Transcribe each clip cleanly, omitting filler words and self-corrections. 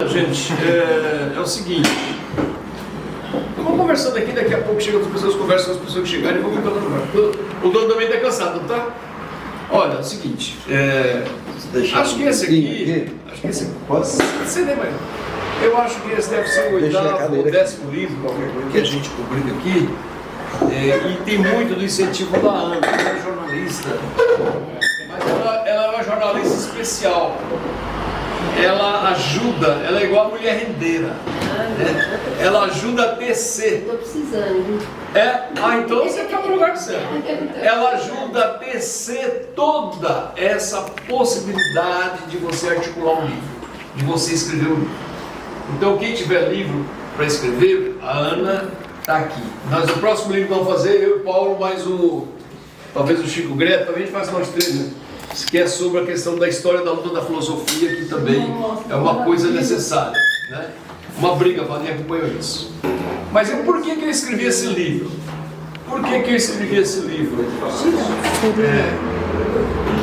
gente, é o seguinte. Vamos conversando aqui, daqui a pouco chegam as pessoas, conversam com as pessoas que chegarem e vão ficando no lugar. O dono também está cansado, tá? Olha, é o seguinte, acho que esse aqui, pode ser, né, mãe? Eu acho que esse deve ser o 8º ou 10º livro, qualquer coisa, que a gente publica aqui. E tem muito do incentivo da Ana, que é jornalista, mas ela é uma jornalista especial. Ela ajuda, ela é igual a mulher rendeira, né? Ela ajuda a tecer. Estou precisando. Então você está no lugar certo. Ela ajuda a tecer toda essa possibilidade de você articular um livro, de você escrever um livro. Então quem tiver livro para escrever, a Ana está aqui. Nós, o próximo livro que vamos fazer, eu e o Paulo, mais talvez o Chico Greta, talvez a gente faça nós três, né? Que é sobre a questão da história da luta da filosofia, que também é uma coisa necessária, né? Uma briga, Valinha acompanhou isso. Mas por que eu escrevi esse livro? Por que eu escrevi esse livro?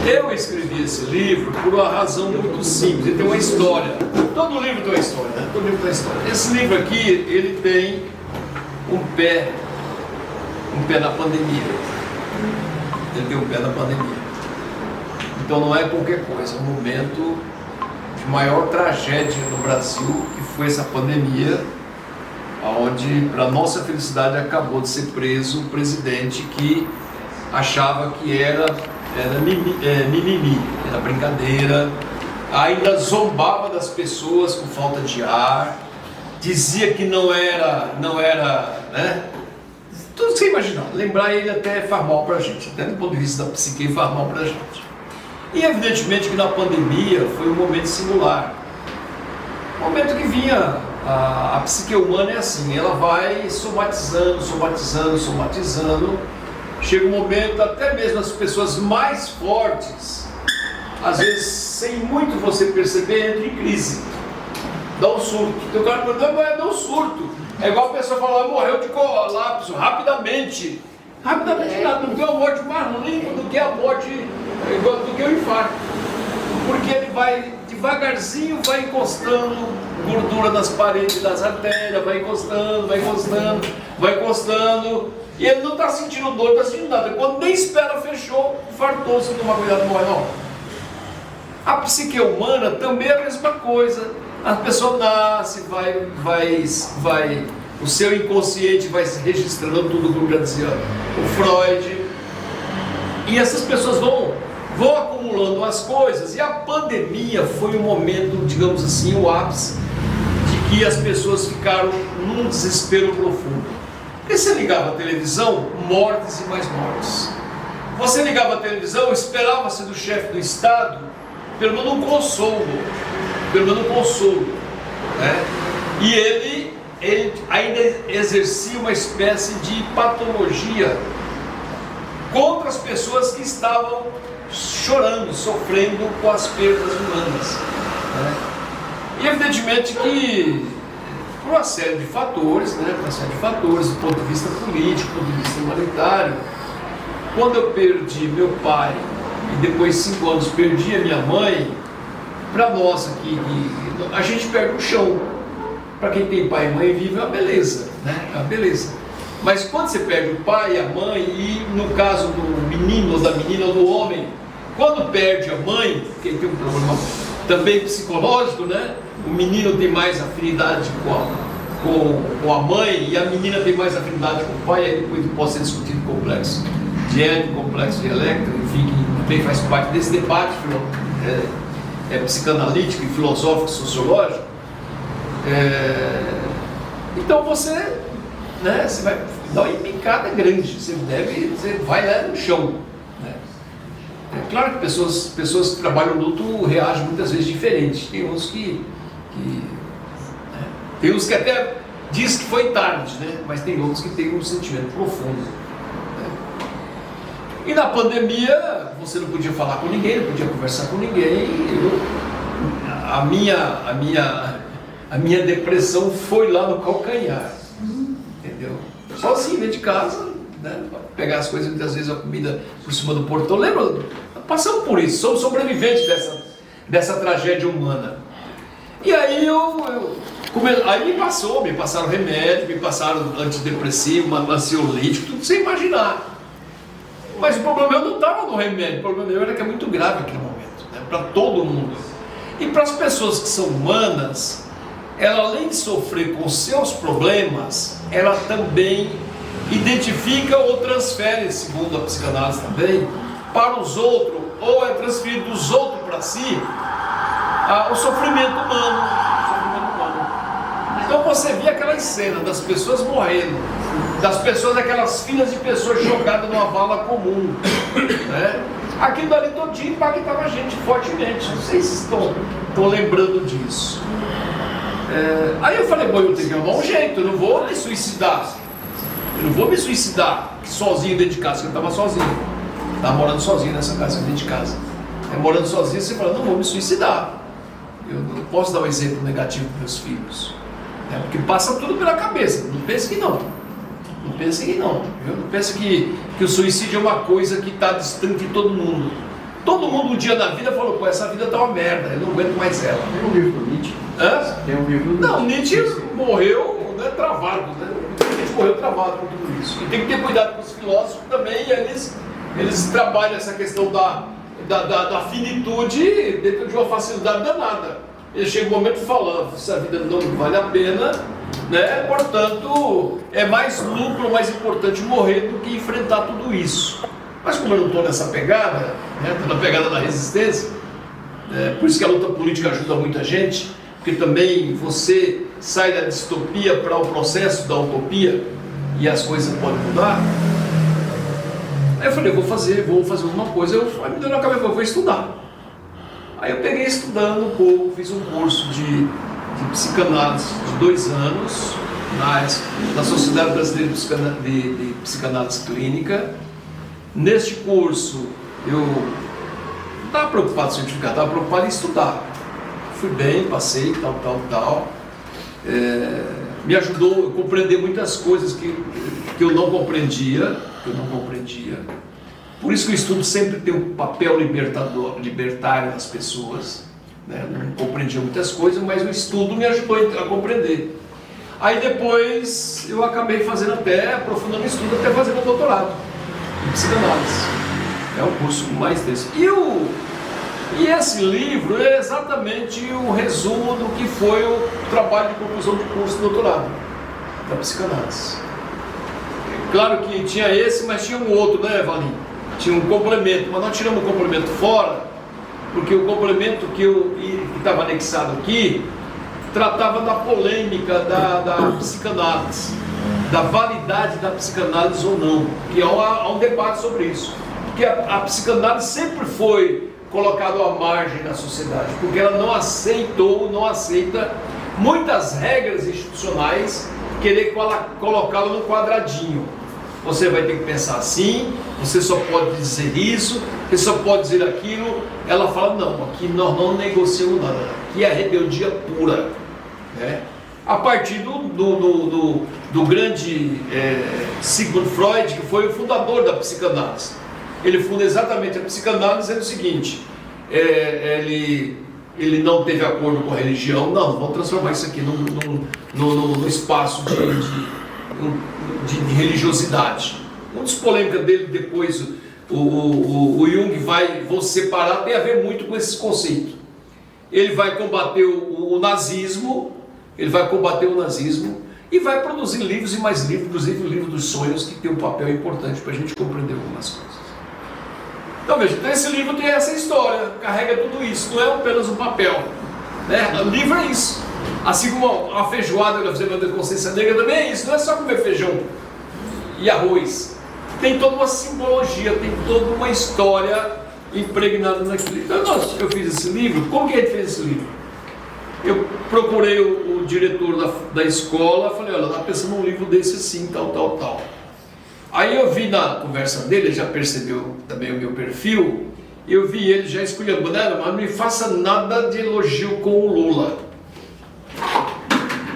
Eu escrevi esse livro por uma razão muito simples. Ele tem uma história. Todo livro tem uma história, né? Todo livro tem uma história. Esse livro aqui, ele tem um pé na pandemia. Ele tem um pé na pandemia. Então não é qualquer coisa, é um momento de maior tragédia no Brasil, que foi essa pandemia, onde, para nossa felicidade, acabou de ser preso o presidente que achava que era mimimi, era brincadeira, ainda zombava das pessoas com falta de ar, dizia que não era, né? Tudo que você imaginar, lembrar ele até faz mal para a gente, até do ponto de vista da psique faz mal para a gente. E evidentemente que na pandemia foi um momento singular, um momento que vinha, a psique humana é assim, ela vai somatizando, chega um momento, até mesmo as pessoas mais fortes, às vezes sem muito você perceber, entra em crise, dá um surto. Então o cara pergunta, dá um surto, é igual a pessoa falar, morreu de colapso, rapidamente nada, não tem uma morte mais limpa do que a morte, do que o infarto, porque ele vai devagarzinho, vai encostando gordura nas paredes das artérias, vai encostando, e ele não está sentindo dor, não está sentindo nada. Quando nem espera, fechou, fartou, se não tomar cuidado, não morre não. A psique humana também é a mesma coisa. A pessoa nasce, vai, o seu inconsciente vai se registrando tudo, como já dizia o Freud, e essas pessoas vão acumulando as coisas, e a pandemia foi um momento, digamos assim, o ápice de que as pessoas ficaram num desespero profundo. Porque você ligava a televisão, mortes e mais mortes. Você ligava a televisão, esperava-se do chefe do Estado pelo menos um consolo, né? E ele ainda exercia uma espécie de patologia contra as pessoas que estavam chorando, sofrendo com as perdas humanas, né? E evidentemente que por uma série de fatores, do ponto de vista político, do ponto de vista humanitário, quando eu perdi meu pai e depois de 5 anos perdi a minha mãe, para nós aqui, a gente perde o chão. Para quem tem pai e mãe vive é uma beleza, né? É uma beleza. Mas quando você perde o pai e a mãe, e no caso do menino ou da menina ou do homem, quando perde a mãe, que tem um problema também psicológico, né? O menino tem mais afinidade com a mãe e a menina tem mais afinidade com o pai, aí depois pode ser discutido o complexo de Édipo, complexo de Electra, enfim, que também faz parte desse debate psicanalítico e filosófico, sociológico. Então você vai dar uma embicada grande, você vai lá no chão, né? É claro que pessoas que trabalham no luto reagem muitas vezes diferente. Tem uns tem uns que até diz que foi tarde, né? Mas tem outros que têm um sentimento profundo, né? E na pandemia você não podia falar com ninguém, não podia conversar com ninguém. A minha depressão foi lá no calcanhar, entendeu? Sozinho dentro de casa, né? Pegar as coisas, muitas vezes a comida por cima do portão. Lembra? Passamos por isso, somos sobreviventes dessa tragédia humana. E aí aí me passaram remédio, me passaram antidepressivo, ansiolítico, tudo sem imaginar. Mas o problema não estava no remédio, o problema era que é muito grave aquele momento, né, para todo mundo. E para as pessoas que são humanas, ela além de sofrer com seus problemas, ela também identifica ou transfere, segundo a psicanálise também, para os outros, ou é transferido dos outros para si, o sofrimento humano. Então você vê aquelas cenas das pessoas morrendo, das pessoas, aquelas filas de pessoas jogadas numa vala comum, né? Aquilo ali todinho impactava a gente fortemente. Não sei se estão lembrando disso. Aí eu falei, bom, eu tenho que arrumar um jeito, eu não vou me suicidar. Eu não vou me suicidar sozinho dentro de casa, porque eu estava sozinho. Estava morando sozinho nessa casa, dentro de casa. Morando sozinho, você fala, não vou me suicidar. Eu não posso dar um exemplo negativo para meus filhos. Porque passa tudo pela cabeça. Não pense que não. Não pense que não. Viu? Não pense que o suicídio é uma coisa que está distante de todo mundo. Todo mundo um dia na vida falou, pô, essa vida está uma merda, eu não aguento mais ela. Tem um livro do Nietzsche? Tem um livro do Nietzsche. Não, Nietzsche morreu, né, travado, né? Nietzsche morreu travado com tudo isso. E tem que ter cuidado com os filósofos também, eles trabalham essa questão da finitude dentro de uma facilidade danada. Ele chega um momento falando, se a vida não vale a pena, né? Portanto, é mais lucro, mais importante morrer do que enfrentar tudo isso. Mas como eu não estou nessa pegada, né? Estou na pegada da resistência, por isso que a luta política ajuda muita gente, porque também você sai da distopia para o processo da utopia e as coisas podem mudar. Aí eu falei, vou fazer alguma coisa. Aí me deu na cabeça, vou estudar. Aí eu peguei estudando um pouco, fiz um curso de psicanálise de 2 anos na Sociedade Brasileira de Psicanálise Clínica. Neste curso eu não estava preocupado em certificar, estava preocupado em estudar. Fui bem, passei, tal. Me ajudou a compreender muitas coisas que eu não compreendia. Por isso que o estudo sempre tem um papel libertário nas pessoas, né? Não compreendia muitas coisas, mas o estudo me ajudou a compreender. Aí depois eu acabei aprofundando o estudo, até fazendo doutorado em psicanálise. É um curso mais desse. E esse livro é exatamente o resumo do que foi o trabalho de conclusão de curso de doutorado da psicanálise. Claro que tinha esse, mas tinha um outro, né, Valim? Tinha um complemento, mas nós tiramos o complemento fora, porque o complemento que estava anexado aqui tratava da polêmica da psicanálise, da validade da psicanálise ou não, que há um debate sobre isso, porque a psicanálise sempre foi colocada à margem na sociedade, porque ela não aceita muitas regras institucionais, querer colocá-la no quadradinho. Você vai ter que pensar assim, você só pode dizer isso, você só pode dizer aquilo. Ela fala, não, aqui nós não negociamos nada, aqui é rebeldia pura, né? A partir do grande Sigmund Freud, que foi o fundador da psicanálise. Ele funda exatamente a psicanálise dizendo o seguinte, ele não teve acordo com a religião, não, vamos transformar isso aqui num espaço de religiosidade. Um dos polêmicas dele, depois o Jung vou separar, tem a ver muito com esse conceito. Ele vai combater o nazismo, e vai produzir livros e mais livros, inclusive o livro dos sonhos, que tem um papel importante para a gente compreender algumas coisas. Então veja, esse livro tem essa história, carrega tudo isso, não é apenas um papel, né? O livro é isso. Assim como a feijoada da Semana da Consciência Negra também é isso, não é só comer feijão e arroz. Tem toda uma simbologia, tem toda uma história impregnada naquilo. Então eu fiz esse livro. Como que a gente fez esse livro? Eu procurei o diretor da escola, falei, olha, está pensando num livro desse assim, tal. Aí eu vi na conversa dele, ele já percebeu também o meu perfil, eu vi ele já escolhendo, mas não me faça nada de elogio com o Lula.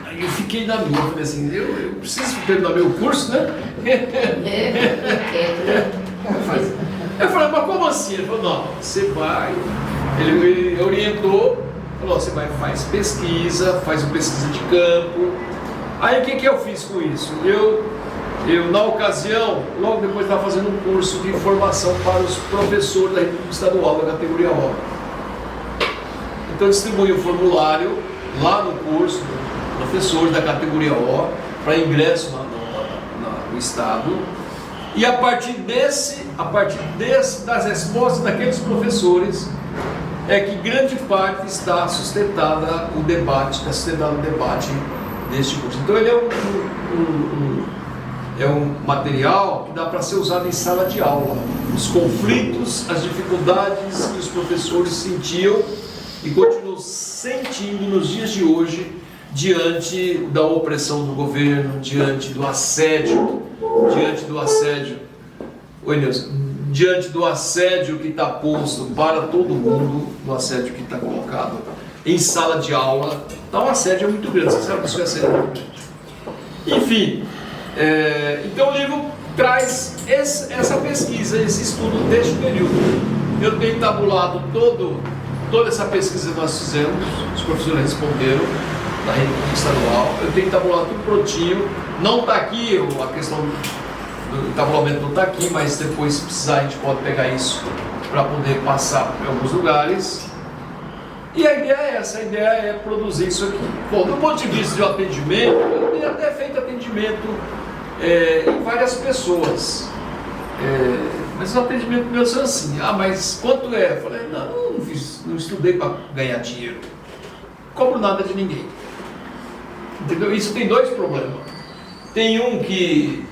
Aí eu fiquei na minha, falei assim, eu preciso terminar meu curso, né? Eu falei, mas como assim? Ele falou, não, você vai. Ele orientou, Falou, você vai faz pesquisa, faz uma pesquisa de campo. Aí o que eu fiz com isso? Eu na ocasião, logo depois estava fazendo um curso de formação para os professores da República Estadual da categoria O. Então eu distribuí um formulário lá no curso, professores da categoria O, para ingresso no Estado. E a partir das respostas daqueles professores, é que grande parte está sustentada o debate, deste curso. Então ele é um material que dá para ser usado em sala de aula. Os conflitos, as dificuldades que os professores sentiam e continuam sentindo nos dias de hoje, diante da opressão do governo, diante do assédio, oi Nilson, diante do assédio que está posto para todo mundo, do assédio que está colocado em sala de aula. Então o assédio é muito grande, você sabe que isso é assédio muito grande. Enfim, então o livro traz essa pesquisa, esse estudo deste período. Eu tenho tabulado toda essa pesquisa que nós fizemos, os professores responderam da República Estadual. Eu tenho tabulado tudo prontinho, não está aqui, a questão do tabulamento não está aqui, mas depois, se precisar, a gente pode pegar isso para poder passar em alguns lugares. E a ideia é essa, a ideia é produzir isso aqui. Bom, do ponto de vista de atendimento, eu tenho até feito atendimento em várias pessoas. Mas o atendimento meu é assim, mas quanto é? Eu falei, não estudei para ganhar dinheiro. Não cobro nada de ninguém. Entendeu? Isso tem dois problemas. Tem um que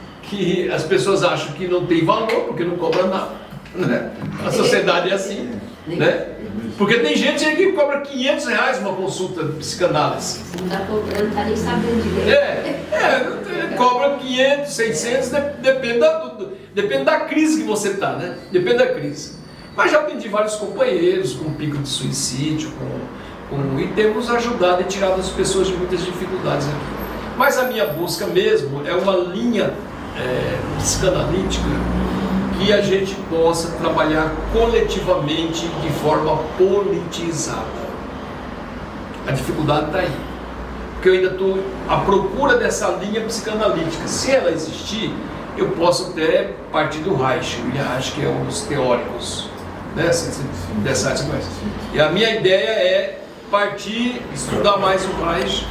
as pessoas acham que não tem valor, porque não cobra nada. Né? A sociedade é assim. Né? Porque tem gente que cobra R$500 uma consulta de psicanálise. Não está cobrando, não está nem sabendo direito. Cobra 500, 600, depende da crise que você está, né? Depende da crise. Mas já atendi vários companheiros com pico de suicídio, e temos ajudado e tirado as pessoas de muitas dificuldades aqui. Mas a minha busca mesmo é uma linha psicanalítica que a gente possa trabalhar coletivamente de forma politizada. A dificuldade está aí. Porque eu ainda estou à procura dessa linha psicanalítica. Se ela existir, eu posso até partir do Reich. O Reich, que é um dos teóricos dessa arte. E a minha ideia é partir, estudar mais o Reich,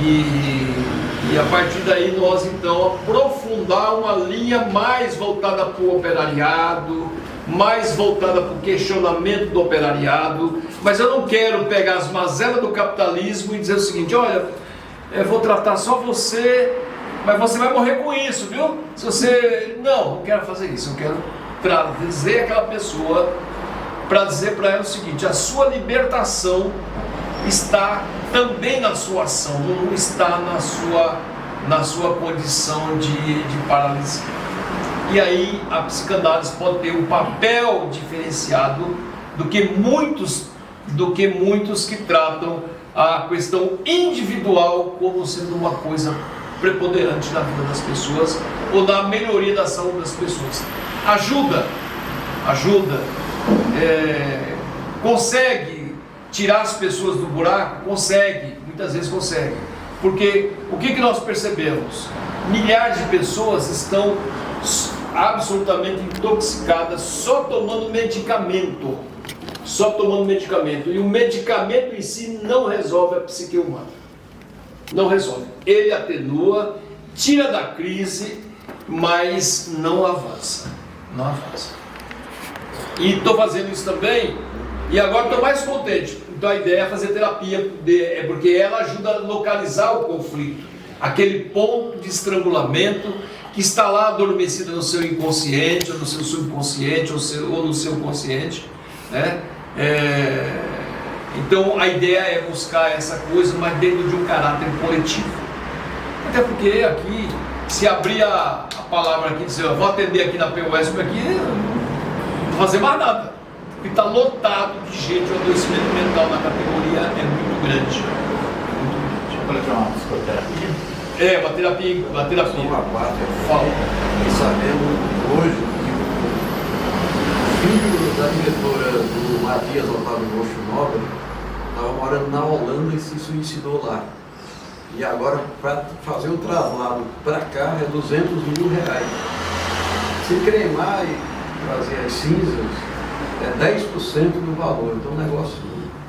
e a partir daí nós então aprofundar uma linha mais voltada para o operariado, mais voltada para o questionamento do operariado. Mas eu não quero pegar as mazelas do capitalismo e dizer o seguinte: olha, eu vou tratar só você, mas você vai morrer com isso, viu? Se você... Não quero fazer isso. Eu quero trazer aquela pessoa para dizer para ela o seguinte: a sua libertação está também na sua ação, não está na sua condição de paralisia. E aí a psicanálise pode ter um papel diferenciado do que muitos que tratam a questão individual como sendo uma coisa preponderante na vida das pessoas ou na melhoria da saúde das pessoas. Ajuda, consegue tirar as pessoas do buraco? Consegue, muitas vezes consegue. Porque o que nós percebemos? Milhares de pessoas estão absolutamente intoxicadas só tomando medicamento. E o medicamento em si não resolve a psique humana. Não resolve. Ele atenua, tira da crise, mas não avança. E estou fazendo isso também. E agora estou mais contente. Então a ideia é fazer terapia, porque ela ajuda a localizar o conflito, aquele ponto de estrangulamento que está lá adormecido no seu inconsciente, ou no seu subconsciente, ou no seu consciente, né? Então a ideia é buscar essa coisa, mas dentro de um caráter coletivo. Até porque aqui, se abrir a palavra aqui e dizer, eu vou atender aqui na POS, aqui não vou fazer mais nada. Porque está lotado de gente, o adoecimento mental na categoria é muito grande. Para uma psicoterapia? Uma terapia. Fala. E sabemos hoje que o filho da diretora do Matias Otávio Roxo Nobre estava morando na Holanda e se suicidou lá. E agora, para fazer o traslado para cá, é R$200 mil. Se cremar e trazer as cinzas, é 10% do valor. Então, é um negócio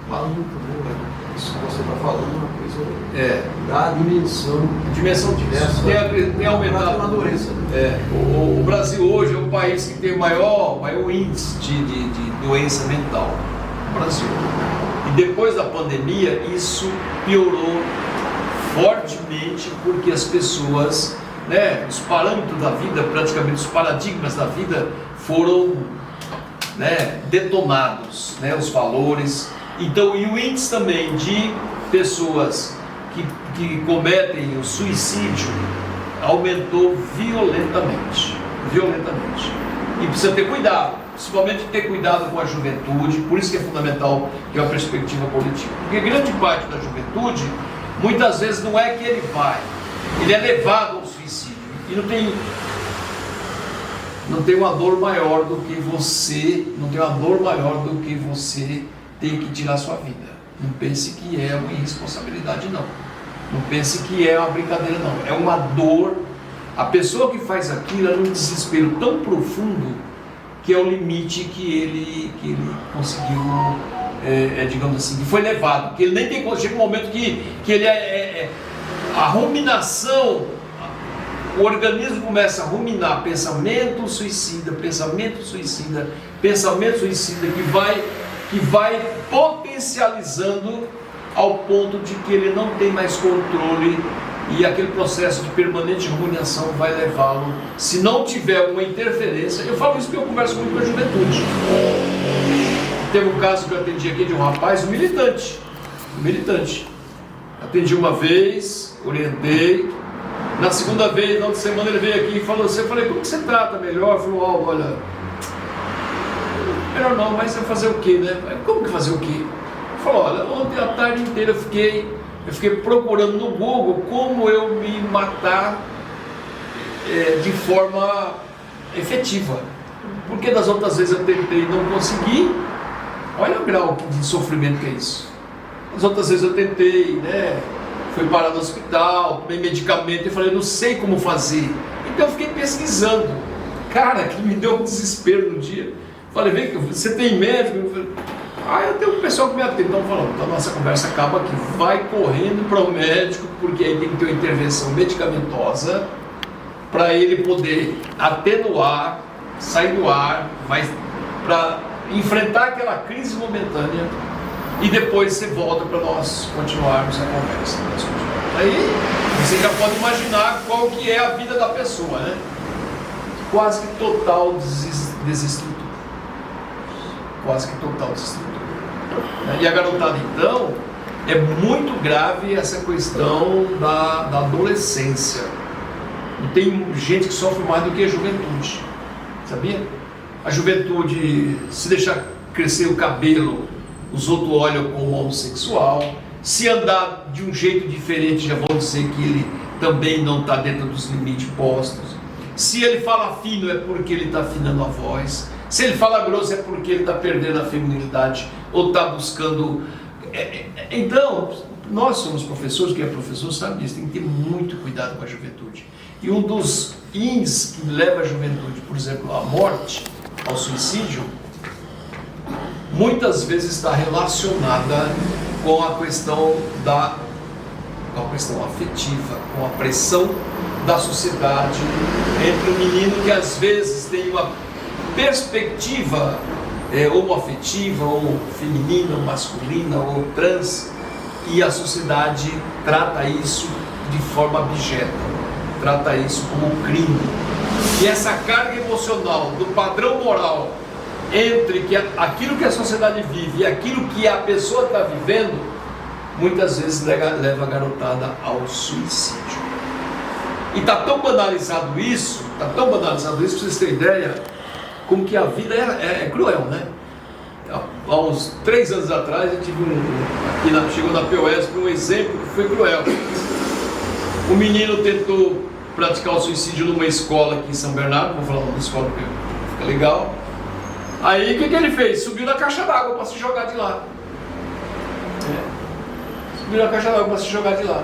maluco, né? Isso que você está falando é uma coisa da dimensão. Tem aumentado. Uma doença. O Brasil hoje é o país que tem o maior índice de doença mental. O Brasil. E depois da pandemia, isso piorou fortemente, porque as pessoas, né, os parâmetros da vida, praticamente os paradigmas da vida foram, né, detonados, né, os valores. Então, e o índice também de pessoas que cometem o suicídio aumentou violentamente. E precisa ter cuidado, principalmente ter cuidado com a juventude. Por isso que é fundamental ter uma perspectiva política, porque grande parte da juventude, muitas vezes não é que ele é levado ao suicídio, e não tem uma dor maior do que você, tem que tirar sua vida. Não pense que é uma irresponsabilidade, não. Não pense que é uma brincadeira, não. É uma dor. A pessoa que faz aquilo é num desespero tão profundo que é o limite que ele conseguiu, digamos assim, que foi levado. Que ele nem tem. Chega um momento que ele a ruminação, o organismo começa a ruminar pensamento suicida, que vai potencializando ao ponto de que ele não tem mais controle, e aquele processo de permanente ruminação vai levá-lo, se não tiver uma interferência. Eu falo isso porque eu converso muito com a juventude. Teve um caso que eu atendi aqui de um rapaz, um militante. Atendi uma vez, orientei. Na segunda vez, na outra semana, ele veio aqui e falou assim, eu falei, como que você trata melhor? Ele falou, olha, melhor não, mas vai fazer o quê, né? Como que fazer o quê? Ele falou, olha, ontem a tarde inteira eu fiquei procurando no Google como eu me matar de forma efetiva. Porque das outras vezes eu tentei e não consegui. Olha o grau de sofrimento que é isso. As outras vezes eu tentei, né? Fui parar no hospital, tomei medicamento e falei, não sei como fazer. Então eu fiquei pesquisando. Cara, que me deu um desespero no dia. Falei, vem, você tem médico? Eu falei, eu tenho um pessoal que me atende. Então falou, então a nossa conversa acaba aqui. Vai correndo para o médico, porque aí tem que ter uma intervenção medicamentosa para ele poder atenuar, sair do ar, para enfrentar aquela crise momentânea, e depois você volta para nós continuarmos a conversa. Aí você já pode imaginar qual que é a vida da pessoa, né? Quase que total desestrutura. E a garotada, então, é muito grave essa questão da adolescência. E tem gente que sofre mais do que a juventude, sabia? A juventude, se deixar crescer o cabelo, os outros olham como homossexual. Se andar de um jeito diferente, já vão dizer que ele também não está dentro dos limites postos. Se ele fala fino, é porque ele está afinando a voz. Se ele fala grosso, é porque ele está perdendo a feminilidade ou está buscando. Então, nós somos professores, quem é professor sabe disso, tem que ter muito cuidado com a juventude. E um dos índices que leva a juventude, por exemplo, à morte, ao suicídio, muitas vezes está relacionada com a questão afetiva, com a pressão da sociedade entre o menino que às vezes tem uma perspectiva homoafetiva, ou feminina, ou masculina, ou trans, e a sociedade trata isso de forma abjeta, trata isso como crime. E essa carga emocional do padrão moral entre aquilo que a sociedade vive e aquilo que a pessoa está vivendo, muitas vezes leva a garotada ao suicídio. E está tão banalizado isso, para vocês terem ideia, como que a vida é cruel, né? Há uns 3 anos atrás, a gente chegou na POSP um exemplo que foi cruel. O menino tentou praticar o suicídio numa escola aqui em São Bernardo, vou falar uma escola porque fica legal. Aí o que ele fez? Subiu na caixa d'água para se jogar de lá. virou a caixa d'água para se jogar de lá.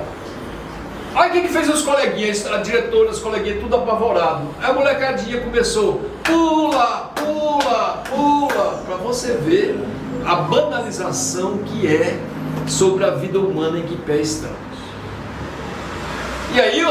Aí o que fez os coleguinhas, a diretora, os coleguinhas, tudo apavorado. Aí a molecadinha começou, pula, pula, pula, para você ver a banalização que é sobre a vida humana em que pé estamos. E aí,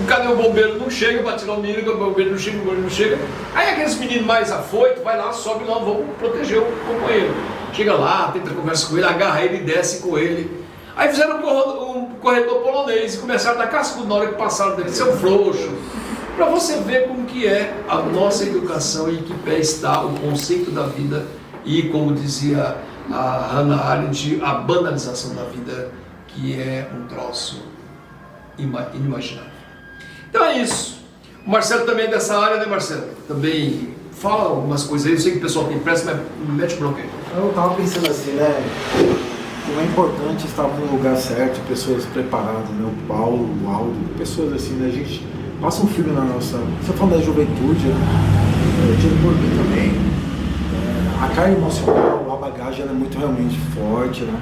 cadê o bombeiro? Não chega para tirar o menino, o bombeiro não chega, o bombeiro não chega. Aí aqueles meninos mais afoitos, vai lá, sobe lá, vão proteger o companheiro. Chega lá, tenta conversar com ele, agarra ele e desce com ele. Aí fizeram um corredor polonês e começaram a dar cascudo na hora que passaram dele, seu frouxo. Para você ver como que é a nossa educação e em que pé está o conceito da vida e, como dizia a Hannah Arendt, a banalização da vida, que é um troço inimaginável. Então é isso. O Marcelo também é dessa área, né, Marcelo? Também fala algumas coisas aí. Eu sei que o pessoal tem pressa, mas mete bronca aí. Eu estava pensando assim, né? Como é importante estar no lugar certo, pessoas preparadas, né? O Paulo, o Aldo, pessoas assim, né? A gente passa um filme na nossa... Você fala da juventude, né? Eu tiro por mim também. A carga emocional, a bagagem, ela é muito realmente forte, né?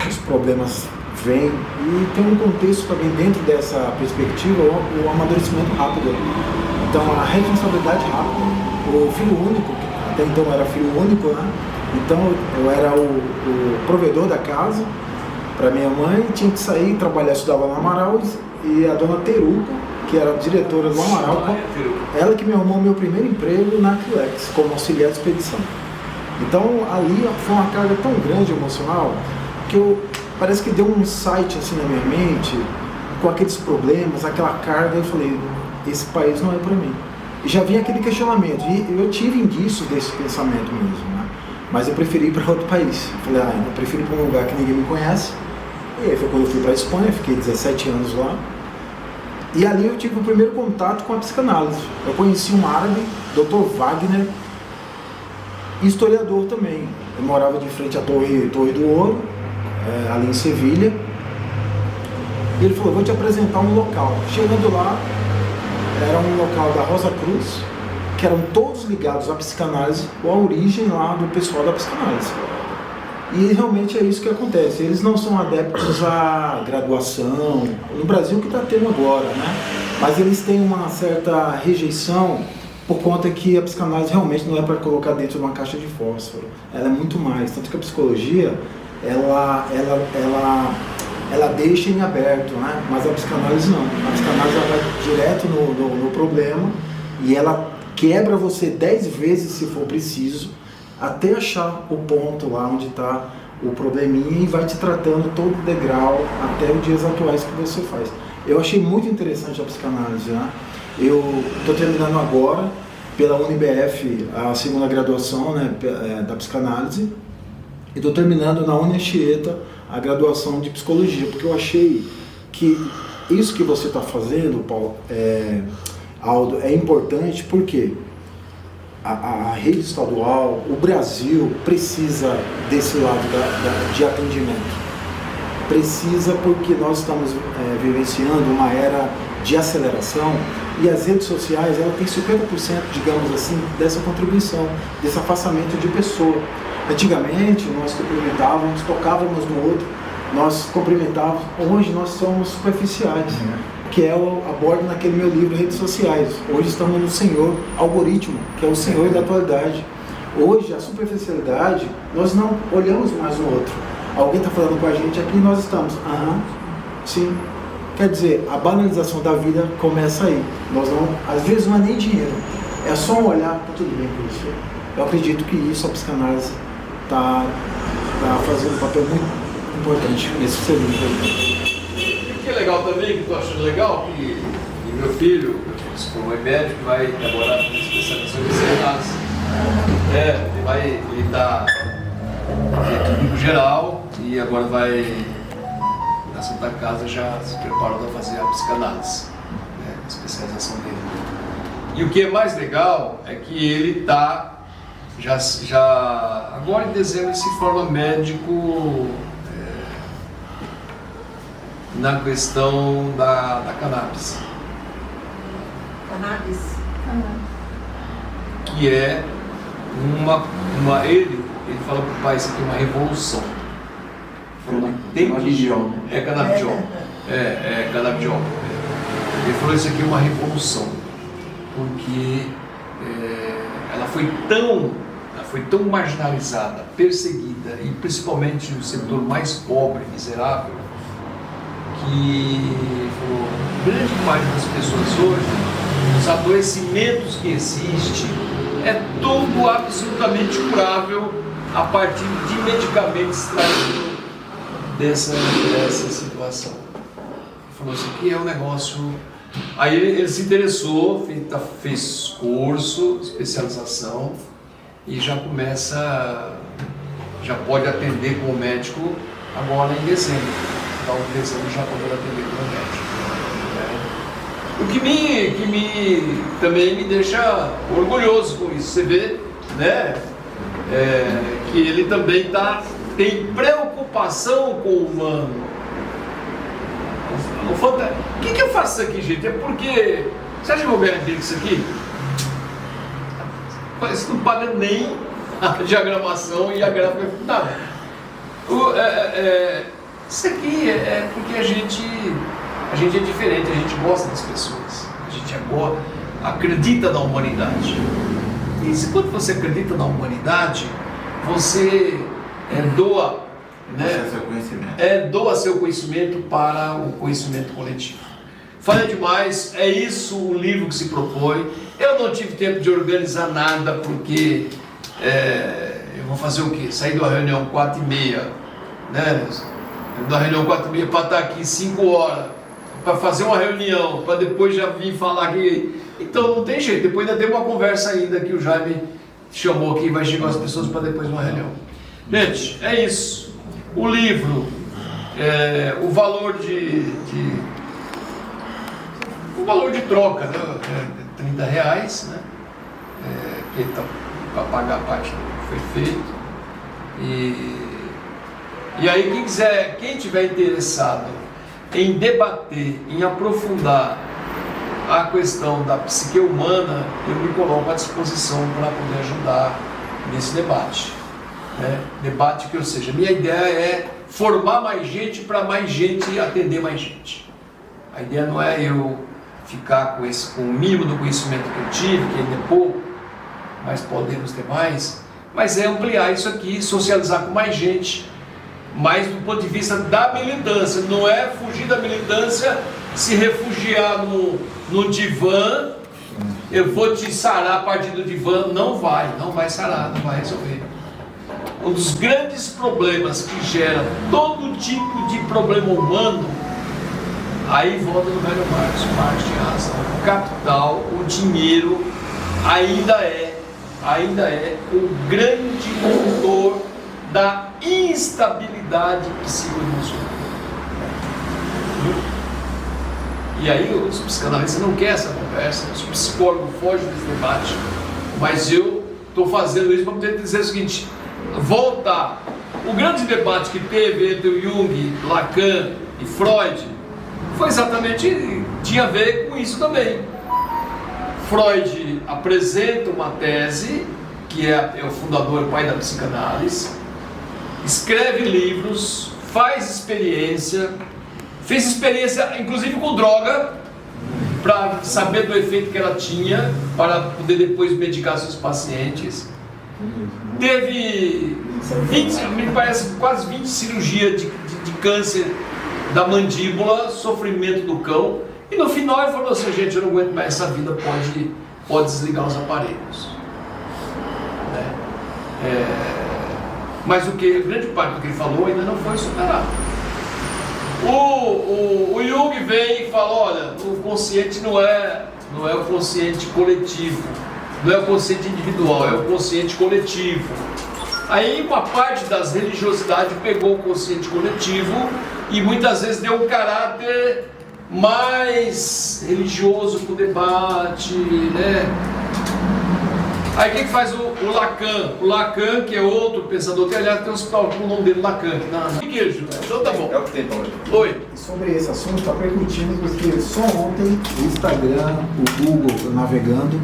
Os problemas vêm e tem um contexto também dentro dessa perspectiva, o amadurecimento rápido. Então a responsabilidade rápida, o filho único, até então eu era filho único, né? Então eu era o provedor da casa para minha mãe, tinha que sair, trabalhar, estudava no Amaral, e a dona Teruca, que era diretora do Amaral, ela que me arrumou meu primeiro emprego na Aquilex, como auxiliar de expedição. Então ali foi uma carga tão grande emocional que parece que deu um insight assim na minha mente, com aqueles problemas, aquela carga, eu falei, esse país não é para mim. E já vinha aquele questionamento, e eu tive indícios desse pensamento mesmo, né? Mas eu preferi ir para outro país. Eu falei, eu prefiro ir para um lugar que ninguém me conhece. E aí foi quando eu fui para a Espanha, fiquei 17 anos lá. E ali eu tive o primeiro contato com a psicanálise. Eu conheci um árabe, Dr. Wagner, historiador também. Eu morava de frente à Torre do Ouro, ali em Sevilha. E ele falou, vou te apresentar um local. Chegando lá, era um local da Rosa Cruz, que eram todos ligados à psicanálise, ou à origem lá do pessoal da psicanálise. E realmente é isso que acontece. Eles não são adeptos à graduação, no Brasil que está tendo agora, né? Mas eles têm uma certa rejeição por conta que a psicanálise realmente não é para colocar dentro de uma caixa de fósforo. Ela é muito mais. Tanto que a psicologia, ela deixa em aberto, né? Mas a psicanálise não. A psicanálise ela vai direto no problema e ela quebra você 10 vezes se for preciso, até achar o ponto lá onde está o probleminha e vai te tratando todo o degrau até os dias atuais que você faz. Eu achei muito interessante a psicanálise, né? Eu estou terminando agora pela UniBF a segunda graduação, né, da psicanálise, e estou terminando na Unanchieta a graduação de psicologia, porque eu achei que isso que você está fazendo, Paulo, Aldo, é importante porque a rede estadual, o Brasil precisa desse lado de atendimento. Precisa porque nós estamos vivenciando uma era de aceleração e as redes sociais ela tem 50%, digamos assim, dessa contribuição, desse afastamento de pessoa. Antigamente nós cumprimentávamos, tocávamos no outro, nós cumprimentávamos, hoje nós somos superficiais. Que é abordo naquele meu livro Redes Sociais. Hoje estamos no senhor algoritmo, que é o senhor da atualidade. Hoje, a superficialidade, nós não olhamos mais no outro. Alguém está falando com a gente aqui e nós estamos, sim. Quer dizer, a banalização da vida começa aí. Nós não, às vezes não é nem dinheiro, é só um olhar, tá tudo bem com isso. Eu acredito que isso a psicanálise está fazendo um papel muito importante nesse serviço aí. O que é legal também, que eu estou achando legal, que meu filho, como é médico, vai agora fazer especialização em psicanálise. Ele está clínico geral e agora vai na Santa Casa já se preparou para fazer a psicanálise, a especialização dele. E o que é mais legal é que ele está já agora em dezembro se forma médico na questão da cannabis. Cannabis? Que é ele fala para o pai, isso aqui é uma revolução. falou que tem que... Canabidiol. Canabidiol. Canabidiol. Ele falou isso aqui é uma revolução, porque ela foi tão marginalizada, perseguida, e principalmente no setor mais pobre, miserável, que falou, grande parte das pessoas hoje, os adoecimentos que existem, é tudo absolutamente curável a partir de medicamentos extraídos dessa situação. Ele falou, isso aqui é um negócio... Aí ele se interessou, fez curso, especialização, e já pode atender como médico agora em dezembro. Então, em dezembro já pode atender como médico. O que também me deixa orgulhoso com isso. Você vê, né, que ele também tem preocupação com o humano. O que eu faço isso aqui, gente? É porque... Você acha que eu ganho dinheiro com isso aqui? Isso não paga nem a diagramação e a gráfica. Nada. Isso aqui é porque a gente é diferente, a gente gosta das pessoas. A gente acredita na humanidade. E quando você acredita na humanidade, você doa... doa seu conhecimento para o conhecimento coletivo. Falei demais, é isso o livro que se propõe. Eu não tive tempo de organizar nada, porque eu vou fazer o quê? Sair da reunião 4h30, né? Da reunião 4h30 para estar aqui 5 horas, para fazer uma reunião, para depois já vir falar aqui. Então não tem jeito, depois ainda tem uma conversa ainda que o Jaime chamou aqui, vai chegar as pessoas para depois uma reunião. Gente, é isso. O livro, o valor de troca, né? R$30, né? Que para pagar a parte que foi feito. E aí quem tiver interessado em debater, em aprofundar a questão da psique humana, eu me coloco à disposição para poder ajudar nesse debate. Debate que, ou seja, minha ideia é formar mais gente para mais gente atender mais gente. A ideia não é eu ficar com o mínimo do conhecimento que eu tive, que ainda é pouco, mas podemos ter mais, mas é ampliar isso aqui, socializar com mais gente, mas do ponto de vista da militância. Não é fugir da militância, se refugiar no divã, eu vou te sarar a partir do divã. Não vai sarar, não vai resolver. Um dos grandes problemas que gera todo tipo de problema humano, aí volta no velho Marx. Marx tinha razão. O capital, o dinheiro, ainda é o grande motor da instabilidade psicoemocional. E aí os psicanalistas não querem essa conversa, os psicólogos fogem desse debate, mas eu estou fazendo isso para poder dizer o seguinte: voltar. O grande debate que teve entre Jung, Lacan e Freud foi exatamente, tinha a ver com isso também. Freud apresenta uma tese, que é o fundador, o pai da psicanálise, escreve livros, faz experiência, fez experiência inclusive com droga, para saber do efeito que ela tinha, para poder depois medicar seus pacientes. Teve 20, me parece quase 20 cirurgias de câncer da mandíbula, sofrimento do cão, e no final ele falou assim: gente, eu não aguento mais essa vida, pode desligar os aparelhos. Mas grande parte do que ele falou ainda não foi superado. O Jung vem e fala: olha, o consciente não é o consciente coletivo, não é o consciente individual, é o consciente coletivo. Aí uma parte das religiosidades pegou o consciente coletivo e muitas vezes deu um caráter mais religioso para o debate, né? Aí o que faz o Lacan? O Lacan, que é outro pensador, que aliás tem um hospital com o nome dele, Lacan, que queijo, então tá bom. É o que tem para hoje. Oi. Sobre esse assunto está percutindo, porque só ontem o Instagram, o Google navegando,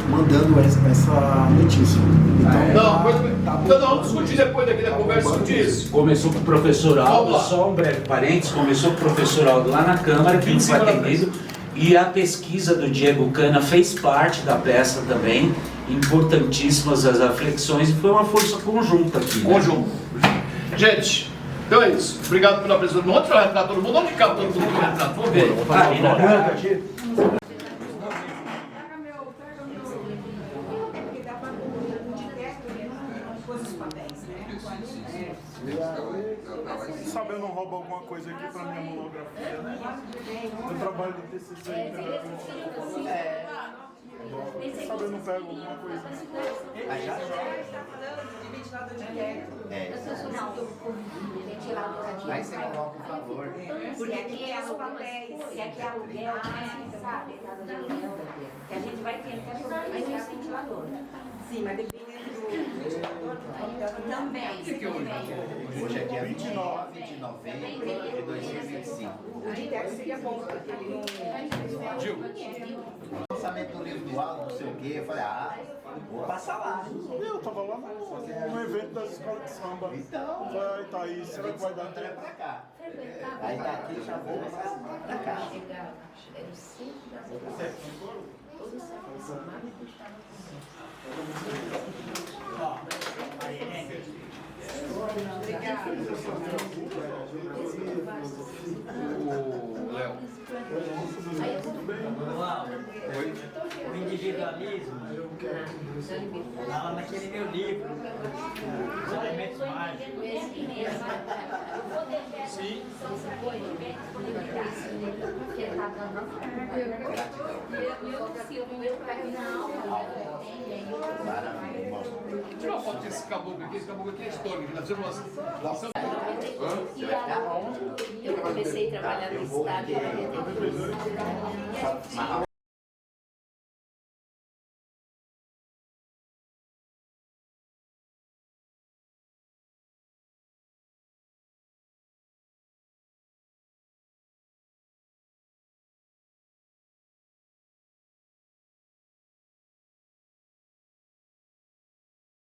mandando essa notícia. Então, Não, tá Então nós vamos discutir depois daqui da conversa, discutir isso. Começou com o professor Aldo, Vamos lá. só um breve parênteses, começou com o professor Aldo lá na Câmara, que não foi 25 atendido, e a pesquisa do Diego Cana fez parte da peça também, importantíssimas as reflexões, e foi uma força conjunta aqui. Né? Conjunto. Gente, então é isso. Obrigado pela presença. Onde vai entrar todo mundo? Onde cabe todo mundo vai entrar? Vamos ver. Aí, na Sabe, eu não roubo alguma coisa aqui pra minha monografia, né? Eu trabalho de TCC aí, sabe, eu não pego alguma coisa. Aí você coloca o valor. Porque aqui é aluguel, se aqui é aluguel, sabe? Que a gente vai ter que ajudar mais esse ventilador. Sim, mas dependendo do ventilador, também. Hoje é dia 29 de novembro de 2025. O Ditex seria bom, porque ele não... Lançamento do livro do Aldo, não sei o quê. Eu falei, vou passar lá. Eu tava lá no evento das escolas de samba. Então, Falei, aí tá aí, será que vai dar entra tempo? pra cá. Aí daqui já vou pra cá. Era o centro da cidade. Todo o século somado e custava O Léo. O individualismo estava naquele meu livro, Os Elementos Mágicos. Sim. Tira uma foto desse caboclo aqui. Esse caboclo aqui é histórico. Nós fizemos uma... Eu comecei a trabalhar no estado.